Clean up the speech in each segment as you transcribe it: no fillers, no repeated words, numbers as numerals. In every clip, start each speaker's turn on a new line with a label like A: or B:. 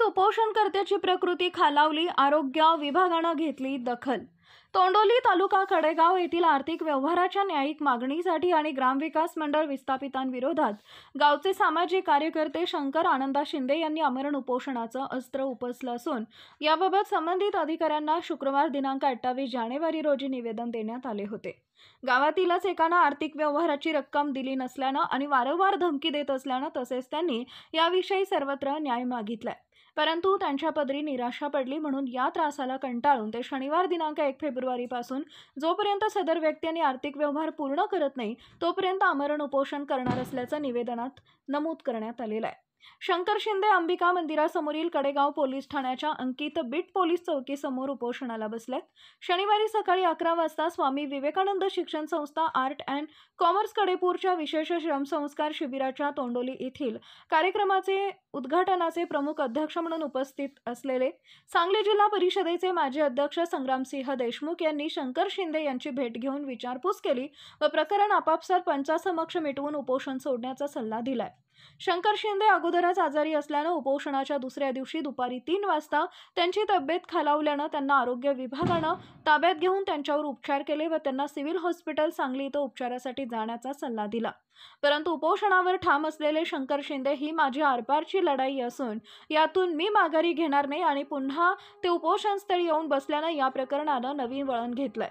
A: तोंडोलीत उपोषणकर्त्याची प्रकृती खालावली, आरोग्य विभागानं घेतली दखल। तोंडोली तालुका कडेगाव येथील आर्थिक व्यवहाराच्या न्यायिक मागणीसाठी आणि ग्रामविकास मंडळ विस्थापितांविरोधात गावचे सामाजिक कार्यकर्ते शंकर आनंदा शिंदे यांनी आमरण उपोषणाचं अस्त्र उपसलं असून याबाबत संबंधित अधिकाऱ्यांना शुक्रवार दिनांक 28 जानेवारी रोजी निवेदन देण्यात आले होते। गावातीलच एकानं आर्थिक व्यवहाराची रक्कम दिली नसल्यानं आणि वारंवार धमकी देत असल्यानं तसेच त्यांनी याविषयी सर्वत्र न्याय मागितलाय, परंतु त्यांच्या पदरी निराशा पडली म्हणून या त्रासाला कंटाळून ते शनिवार दिनांक 1 फेब्रुवारीपासून जोपर्यंत सदर व्यक्तींनी आर्थिक व्यवहार पूर्ण करत नाही तोपर्यंत आमरण उपोषण करणार असल्याचं निवेदनात नमूद करण्यात आलेलं आहे। शंकर शिंदे अंबिका मंदिरासमोरील कडेगाव पोलीस ठाण्याच्या अंकित बीट पोलीस चौकीसमोर उपोषणाला बसलेत। शनिवारी सकाळी 11 वाजता स्वामी विवेकानंद शिक्षण संस्था आर्ट अँड कॉमर्स कडेपूरच्या विशेष श्रमसंस्कार शिबिराच्या तोंडोली येथील कार्यक्रमाचे उद्घाटनाचे प्रमुख अध्यक्ष म्हणून उपस्थित असलेले सांगली जिल्हा परिषदेचे माजी अध्यक्ष संग्रामसिंह देशमुख यांनी शंकर शिंदे यांची भेट घेऊन विचारपूस केली व प्रकरण आपापसात पंचासमक्ष मिटवून उपोषण सोडण्याचा सल्ला दिलाय। शंकर शिंदे अगोदरच आजारी असल्यानं उपोषणाच्या दुसऱ्या दिवशी दुपारी 3 वाजता त्यांची तब्येत खालावल्यानं त्यांना आरोग्य विभागानं ताब्यात घेऊन त्यांच्यावर उपचार केले व त्यांना सिव्हिल हॉस्पिटल सांगली इथं उपचारासाठी जाण्याचा सल्ला दिला। परंतु उपोषणावर ठाम असलेले शंकर शिंदे ही माझी आरपारची लढाई असून यातून मी माघारी घेणार नाही आणि पुन्हा ते उपोषणस्थळी येऊन बसल्यानं या प्रकरणानं नवीन वळण घेतलंय।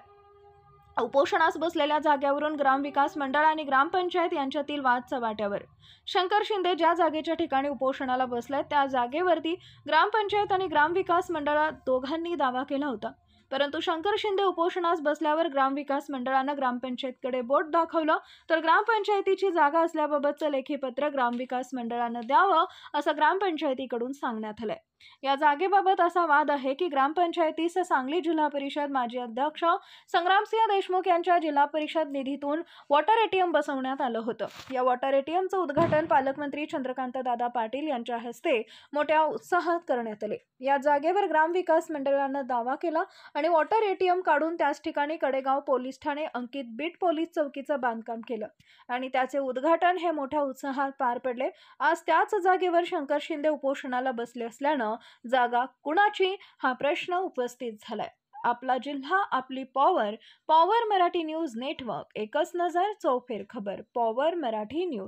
A: उपोषणास बसलेल्या जागेवरून ग्रामविकास मंडळ आणि ग्रामपंचायत यांच्यातील वाद चव्हाट्यावर। शंकर शिंदे ज्या जागेच्या ठिकाणी उपोषणाला बसले त्या जागेवरती ग्रामपंचायत आणि ग्रामविकास मंडळात दोघांनी दावा केला होता, परंतु शंकर शिंदे उपोषणास बसल्यावर ग्रामविकास मंडळानं ग्रामपंचायतकडे बोट दाखवलं तर ग्रामपंचायतीची जागा असल्याबाबतचं लेखी पत्र ग्रामविकास मंडळानं द्यावं असं ग्रामपंचायतीकडून सांगण्यात आलंय। या जागेबाबत असा वाद आहे की ग्रामपंचायतीस सांगली जिल्हा परिषद माजी अध्यक्ष संग्रामसिंह देशमुख यांच्या जिल्हा परिषद निधीतून वॉटर एटीएम बसवण्यात आलं होतं। या वॉटर एटीएमचं उद्घाटन पालकमंत्री चंद्रकांत दादा पाटील यांच्या हस्ते मोठ्या उत्साहात करण्यात आले। या जागेवर ग्रामविकास मंडळानं दावा केला आणि वॉटर एटीएम काढून त्याच ठिकाणी कडेगाव पोलीस ठाणे अंकित बीट पोलीस चौकीचं बांधकाम केलं आणि त्याचे उद्घाटन हे मोठ्या उत्साहात पार पडले। आज त्याच जागेवर शंकर शिंदे उपोषणाला बसले असल्यानं जागा कुणाची हा प्रश्न उपस्थित झालाय। आपला जिल्हा आपली power, power Marathi news network, एकच नजर चौफेर खबर, पॉवर मराठी न्यूज।